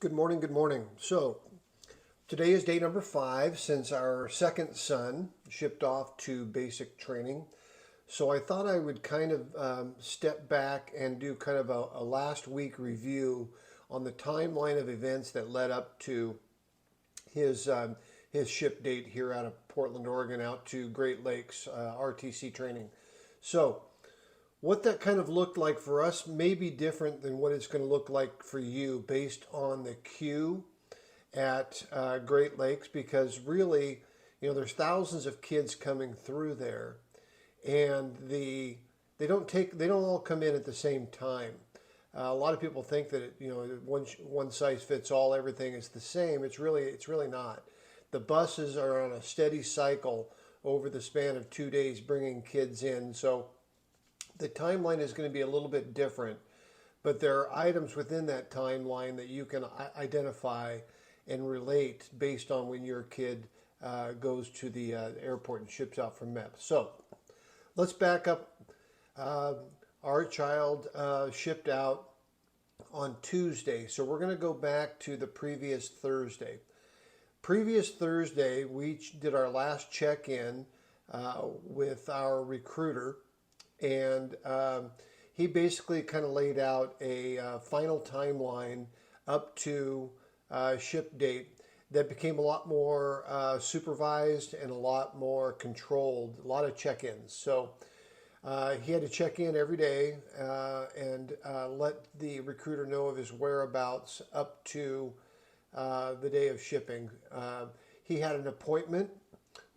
Good morning, good morning. So today is day number 5 since our second son shipped off to basic training. So I thought I would kind of step back and do kind of a last week review on the timeline of events that led up to his ship date here out of Portland, Oregon, out to Great Lakes RTC training. So what that kind of looked like for us may be different than what it's going to look like for you based on the queue at Great Lakes, because really, there's thousands of kids coming through there, and they don't all come in at the same time. A lot of people think that one size fits all, everything is the same. It's really not. The buses are on a steady cycle over the span of 2 days, bringing kids in. So the timeline is going to be a little bit different, but there are items within that timeline that you can identify and relate based on when your kid goes to the airport and ships out from MEPS. So let's back up. Our child shipped out on Tuesday, so we're going to go back to the previous Thursday. Previous Thursday, we did our last check-in with our recruiter, and he basically kind of laid out a final timeline up to ship date that became a lot more supervised and a lot more controlled, a lot of check-ins. So he had to check in every day and let the recruiter know of his whereabouts up to the day of shipping. He had an appointment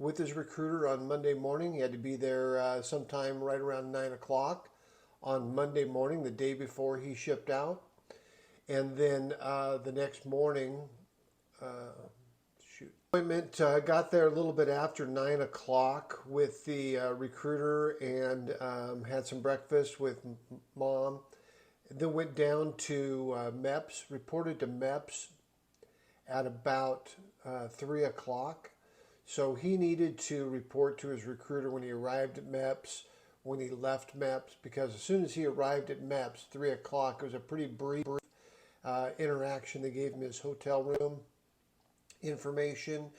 with his recruiter on Monday morning. He had to be there sometime right around 9 o'clock on Monday morning, the day before he shipped out. And then the next morning, appointment got there a little bit after 9 o'clock with the recruiter, and had some breakfast with mom. Then went down to MEPS, reported to MEPS at about 3 o'clock. So he needed to report to his recruiter when he arrived at MEPS, when he left MEPS, because as soon as he arrived at MEPS, 3 o'clock, it was a pretty brief interaction. They gave him his hotel room information,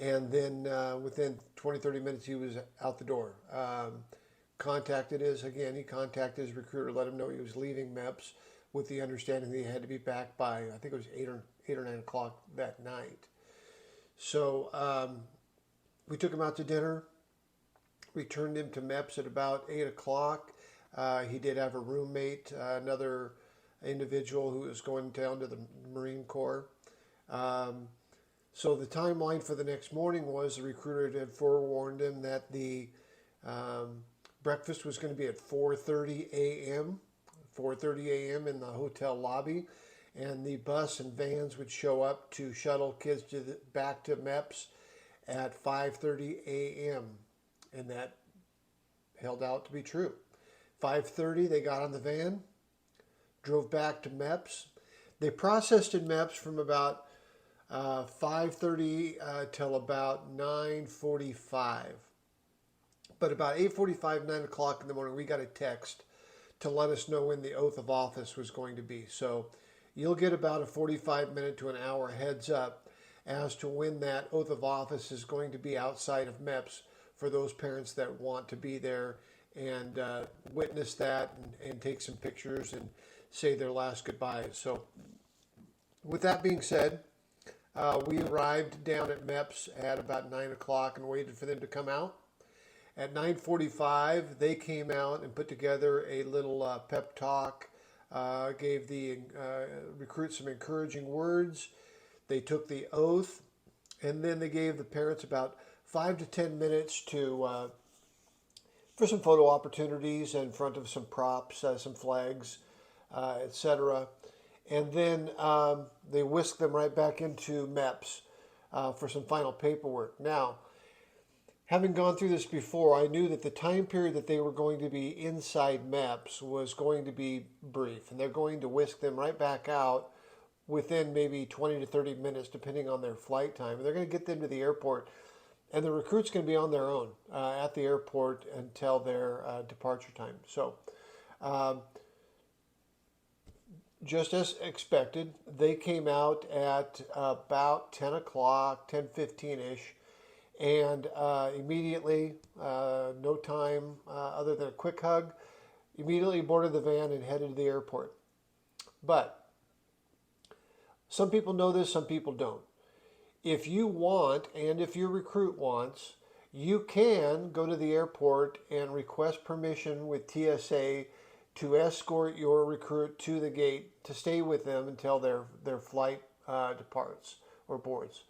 and then within 20-30 minutes he was out the door. He contacted his recruiter, let him know he was leaving MEPS, with the understanding that he had to be back by, I think it was 8 or 9 o'clock that night. So we took him out to dinner, returned him to MEPS at about 8 o'clock. He did have a roommate, another individual who was going down to the Marine Corps. So the timeline for the next morning was the recruiter had forewarned him that the breakfast was going to be at 4:30 a.m. 4:30 a.m. in the hotel lobby, and the bus and vans would show up to shuttle kids back to MEPS at 5:30 a.m. and that held out to be true. 5:30 they got on the van, drove back to MEPS. They processed in MEPS from about 5:30 till about 9:45. But about 8:45, 9 o'clock in the morning, we got a text to let us know when the oath of office was going to be. So you'll get about a 45-minute to an hour heads up as to when that oath of office is going to be outside of MEPS for those parents that want to be there and witness that and take some pictures and say their last goodbyes. So with that being said, we arrived down at MEPS at about 9 o'clock and waited for them to come out. At 9:45, they came out and put together a little pep talk, gave the recruits some encouraging words. They took the oath, and then they gave the parents about 5 to 10 minutes to for some photo opportunities in front of some props, some flags, etc. And then they whisked them right back into MEPS for some final paperwork. Now, having gone through this before, I knew that the time period that they were going to be inside MEPS was going to be brief, and they're going to whisk them right back out within maybe 20 to 30 minutes, depending on their flight time. And they're going to get them to the airport, and the recruit's going to be on their own at the airport until their departure time. So just as expected, they came out at about 10 o'clock, 10:15-ish, and immediately, no time other than a quick hug, immediately boarded the van and headed to the airport. But some people know this, some people don't. If you want, and if your recruit wants, you can go to the airport and request permission with TSA to escort your recruit to the gate to stay with them until their flight departs or boards.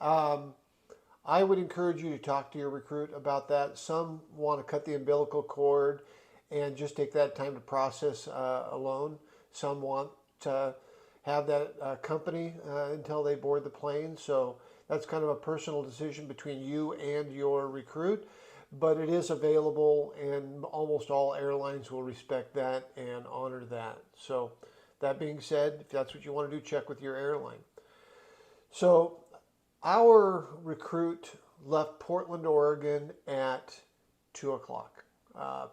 I would encourage you to talk to your recruit about that. Some want to cut the umbilical cord and just take that time to process alone. Some want to have that company until they board the plane. So that's kind of a personal decision between you and your recruit, but it is available, and almost all airlines will respect that and honor that. So that being said, if that's what you want to do, check with your airline. So our recruit left Portland, Oregon at 2 o'clock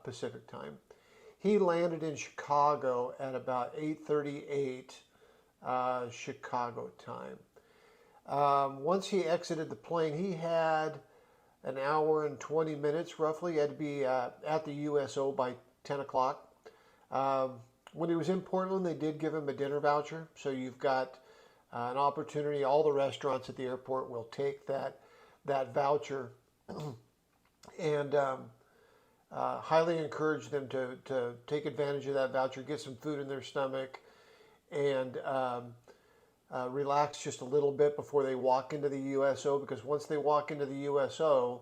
Pacific time. He landed in Chicago at about 8:38 Chicago time. Once he exited the plane, he had an hour and 20 minutes roughly. He had to be at the USO by 10 o'clock. When he was in Portland, they did give him a dinner voucher. So you've got an opportunity. All the restaurants at the airport will take that voucher, and highly encourage them to take advantage of that voucher, get some food in their stomach, and relax just a little bit before they walk into the USO, because once they walk into the USO,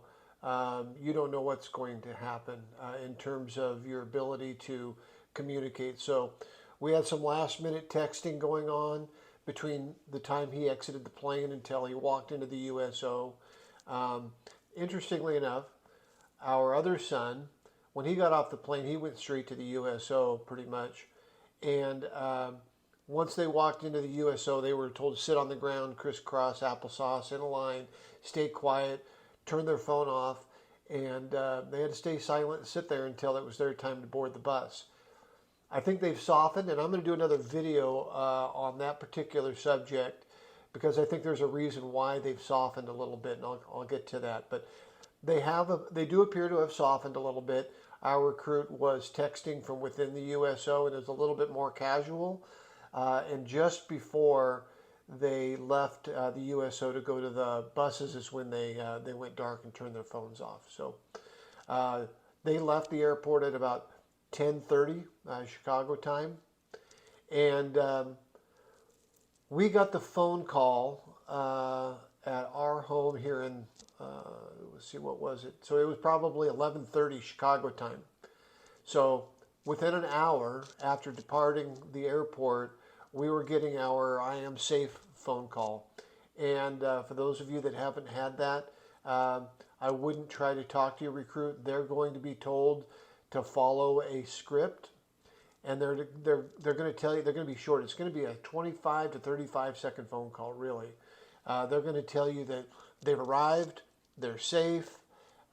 you don't know what's going to happen in terms of your ability to communicate. So we had some last minute texting going on between the time he exited the plane until he walked into the USO. Interestingly enough, our other son, when he got off the plane, he went straight to the USO pretty much. And once they walked into the USO, they were told to sit on the ground, crisscross applesauce in a line, stay quiet, turn their phone off, and they had to stay silent and sit there until it was their time to board the bus. I think they've softened, and I'm going to do another video on that particular subject, because I think there's a reason why they've softened a little bit, and I'll get to that. But they do appear to have softened a little bit. Our recruit was texting from within the USO, and it was a little bit more casual. And just before they left the USO to go to the buses is when they went dark and turned their phones off. So they left the airport at about 10:30 Chicago time, and we got the phone call at our home here in, let's see, what was it? So it was probably 11:30 Chicago time. So within an hour after departing the airport, we were getting our I am safe phone call. And for those of you that haven't had that, I wouldn't try to talk to your recruit. They're going to be told to follow a script, and they're going to tell you, they're going to be short. It's going to be a 25 to 35 second phone call, really. They're going to tell you that they've arrived, they're safe.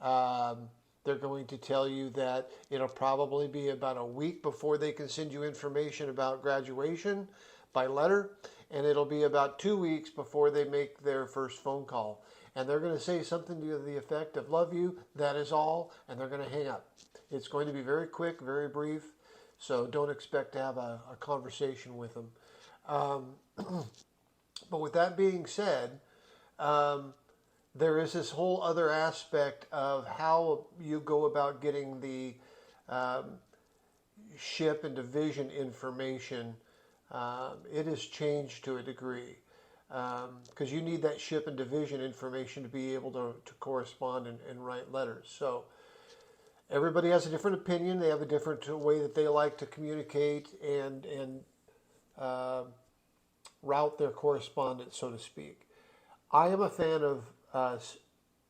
They're going to tell you that it'll probably be about a week before they can send you information about graduation by letter, and it'll be about 2 weeks before they make their first phone call. And they're going to say something to the effect of, "Love you, that is all," and they're going to hang up. It's going to be very quick, very brief, so don't expect to have a conversation with them. But with that being said, there is this whole other aspect of how you go about getting the ship and division information. It has changed to a degree, because you need that ship and division information to be able to correspond and write letters. So everybody has a different opinion. They have a different way that they like to communicate and route their correspondence, so to speak. I am a fan of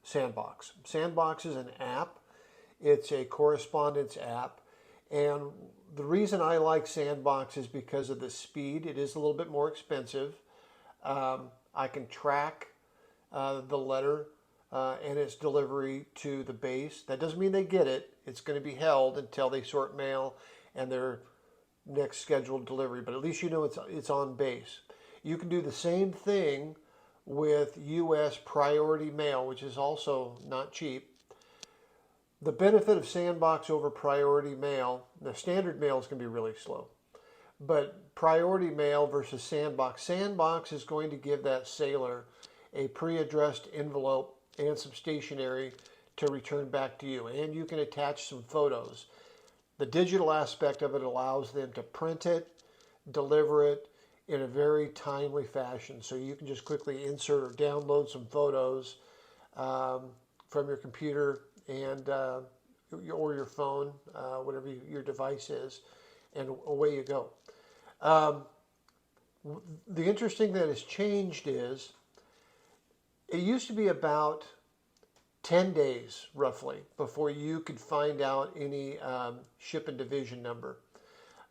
Sandbox. Sandbox is an app. It's a correspondence app. And the reason I like Sandbox is because of the speed. It is a little bit more expensive. I can track the letter and its delivery to the base. That doesn't mean they get it. It's going to be held until they sort mail and they're next scheduled delivery, but at least you know it's on base. You can do the same thing with U.S. priority mail, which is also not cheap. The benefit of Sandbox over priority mail, the standard mail is going to be really slow, but priority mail versus Sandbox. Sandbox is going to give that sailor a pre-addressed envelope and some stationery to return back to you, and you can attach some photos. The digital aspect of it allows them to print it, deliver it in a very timely fashion. So you can just quickly insert or download some photos from your computer and or your phone, whatever your device is, and away you go. The interesting that has changed is it used to be about 10 days roughly before you could find out any ship and division number.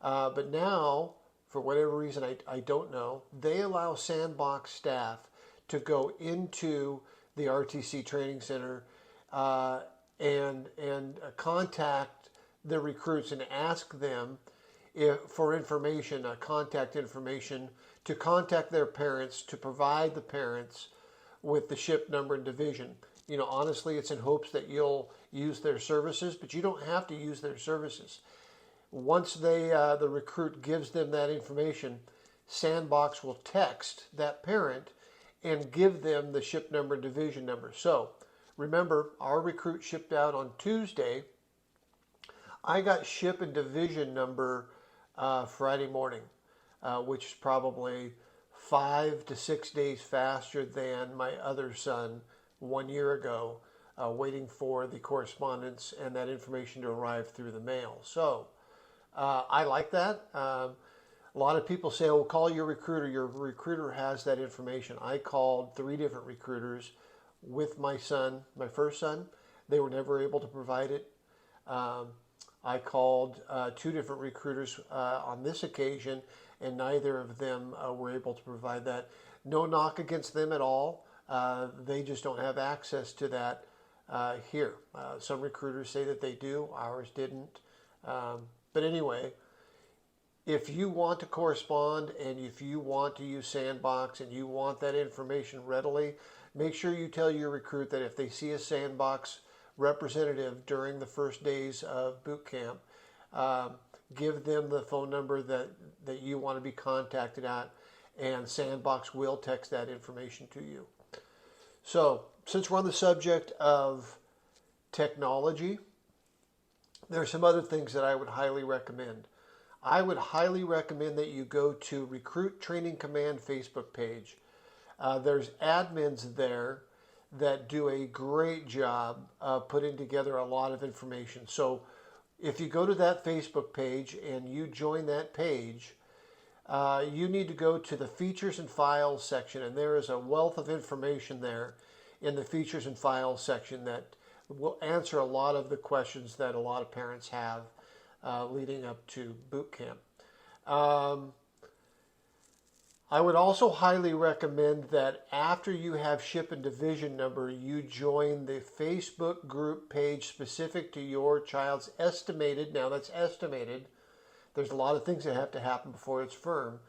But now, for whatever reason, I don't know, they allow Sandbox staff to go into the RTC Training Center and contact the recruits and ask them for information, contact information, to contact their parents, to provide the parents with the ship number and division. You know, honestly, it's in hopes that you'll use their services, but you don't have to use their services. Once the recruit gives them that information, Sandbox will text that parent and give them the ship number and division number. So remember, our recruit shipped out on Tuesday. I got ship and division number Friday morning, which is probably 5 to 6 days faster than my other son 1 year ago, waiting for the correspondence and that information to arrive through the mail. So I like that. A lot of people say, oh, call your recruiter. Your recruiter has that information. I called 3 different recruiters with my son, my first son. They were never able to provide it. I called 2 different recruiters on this occasion, and neither of them were able to provide that. No knock against them at all. They just don't have access to that here. Some recruiters say that they do. Ours didn't. But anyway, if you want to correspond and if you want to use Sandbox and you want that information readily, make sure you tell your recruit that if they see a Sandbox representative during the first days of boot camp, give them the phone number that you want to be contacted at, and Sandbox will text that information to you. So, since we're on the subject of technology, there are some other things that I would highly recommend. I would highly recommend that you go to Recruit Training Command Facebook page. There's admins there that do a great job putting together a lot of information. So if you go to that Facebook page and you join that page, you need to go to the Features and Files section, and there is a wealth of information there in the Features and Files section that will answer a lot of the questions that a lot of parents have leading up to boot camp. I would also highly recommend that after you have ship and division number, you join the Facebook group page specific to your child's estimated, now that's estimated, there's a lot of things that have to happen before it's firm,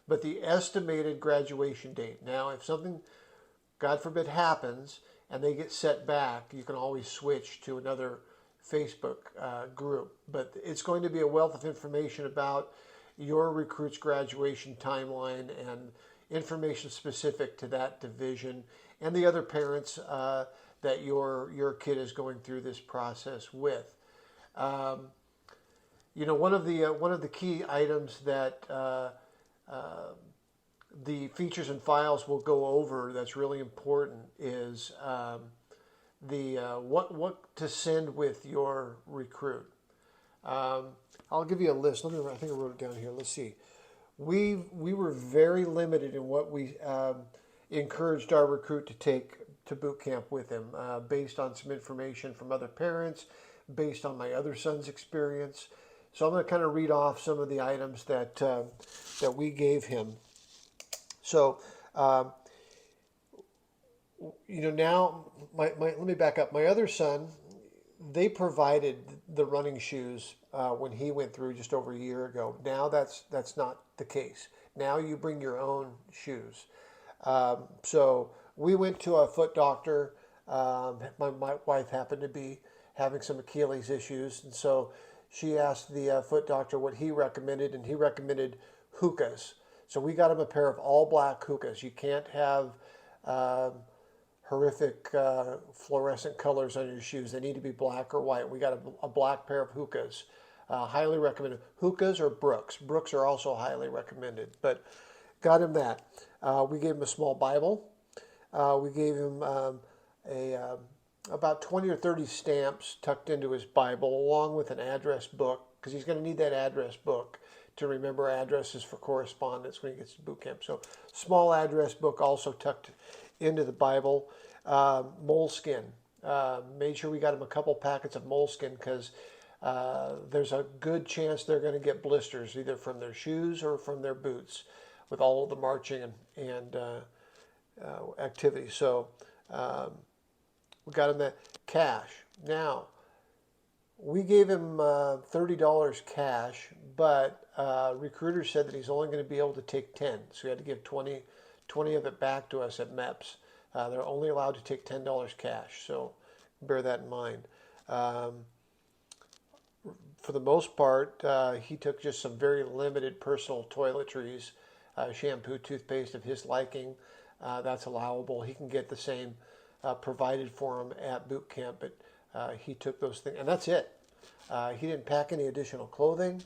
but the estimated graduation date. Now, if something, God forbid, happens and they get set back, you can always switch to another Facebook group. But it's going to be a wealth of information about your recruit's graduation timeline and information specific to that division and the other parents that your kid is going through this process with. You know, one of the key items that the features and files will go over that's really important is what to send with your recruit. I'll give you a list. I think I wrote it down here. Let's see. We were very limited in what we encouraged our recruit to take to boot camp with him, based on some information from other parents, based on my other son's experience. So I'm going to kind of read off some of the items that we gave him. So, you know, now let me back up. My other son, they provided the running shoes when he went through just over a year ago. Now that's not the case. Now you bring your own shoes. So we went to a foot doctor. My wife happened to be having some Achilles issues, and so she asked the foot doctor what he recommended, and he recommended Hoka's. So we got him a pair of all black Hoka's. You can't have horrific fluorescent colors on your shoes. They need to be black or white. We got a black pair of Hoka's. Highly recommended. Hoka's or Brooks. Brooks are also highly recommended. But got him that. We gave him a small Bible. We gave him about 20 or 30 stamps tucked into his Bible, along with an address book, because he's going to need that address book to remember addresses for correspondence when he gets to boot camp. So small address book also tucked into the Bible. Moleskin. Made sure we got him a couple packets of moleskin, because there's a good chance they're going to get blisters, either from their shoes or from their boots, with all of the marching and activity. So we got him that cash. Now, we gave him $30 cash, but recruiter said that he's only going to be able to take 10. So he had to give 20 of it back to us at MEPS. They're only allowed to take $10 cash, so bear that in mind. For the most part, he took just some very limited personal toiletries, shampoo, toothpaste of his liking. That's allowable. He can get the same provided for him at boot camp, but he took those things, and that's it. He didn't pack any additional clothing,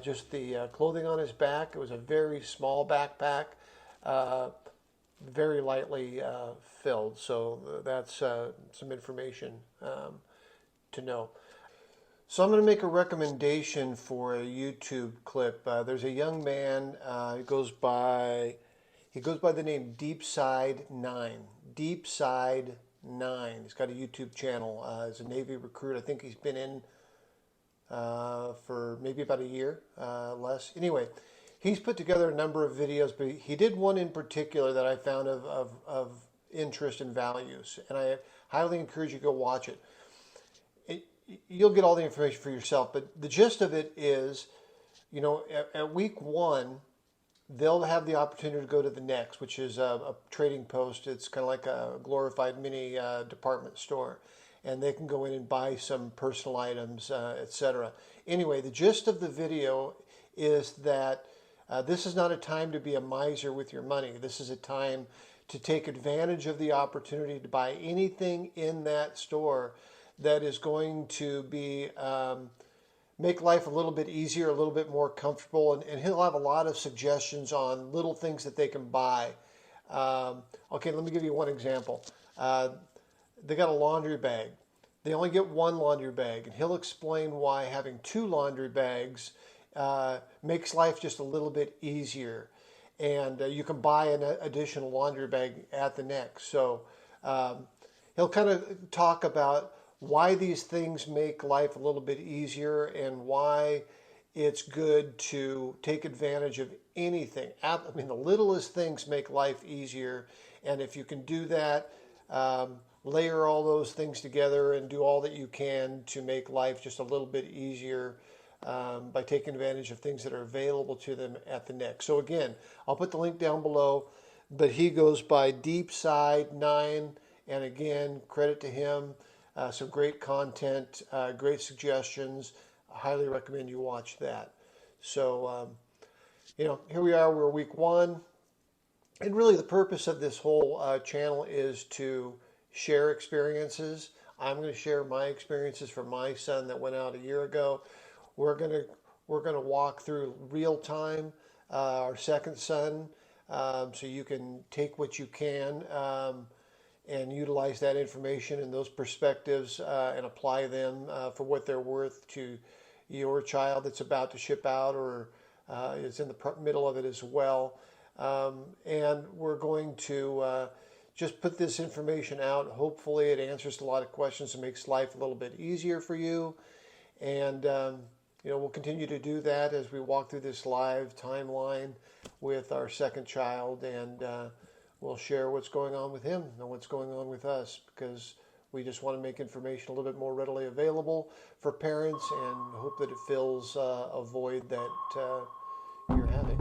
just the clothing on his back. It was a very small backpack, very lightly filled, so that's some information to know. So I'm going to make a recommendation for a YouTube clip. There's a young man. He goes by the name DEEPSIDE 9. DEEPSIDE 9. He's got a YouTube channel. He's a Navy recruit. I think he's been in for maybe about a year, less. Anyway, he's put together a number of videos, but he did one in particular that I found of interest and values, and I highly encourage you to go watch it. You'll get all the information for yourself, but the gist of it is, at week 1, they'll have the opportunity to go to the next, which is a trading post. It's kind of like a glorified mini department store, and they can go in and buy some personal items, etc. Anyway, the gist of the video is that this is not a time to be a miser with your money. This is a time to take advantage of the opportunity to buy anything in that store that is going to be make life a little bit easier, a little bit more comfortable, and he'll have a lot of suggestions on little things that they can buy. Okay, let me give you one example. They got a laundry bag. They only get one laundry bag, and he'll explain why having 2 laundry bags makes life just a little bit easier. And you can buy an additional laundry bag at the next. So he'll kind of talk about why these things make life a little bit easier and why it's good to take advantage of anything. I mean, the littlest things make life easier, and if you can do that, layer all those things together and do all that you can to make life just a little bit easier by taking advantage of things that are available to them at the next. So again, I'll put the link down below, but he goes by DEEPSIDE 9, and again, credit to him. Some great content, great suggestions. I highly recommend you watch that. So, here we are. We're week 1. And really the purpose of this whole channel is to share experiences. I'm going to share my experiences from my son that went out a year ago. We're going to walk through real time our second son, so you can take what you can and utilize that information and those perspectives and apply them for what they're worth to your child that's about to ship out or is in the middle of it as well. And we're going to just put this information out. Hopefully it answers a lot of questions and makes life a little bit easier for you. And we'll continue to do that as we walk through this live timeline with our second child, and we'll share what's going on with him and what's going on with us, because We just want to make information a little bit more readily available for parents and hope that it fills a void that you're having.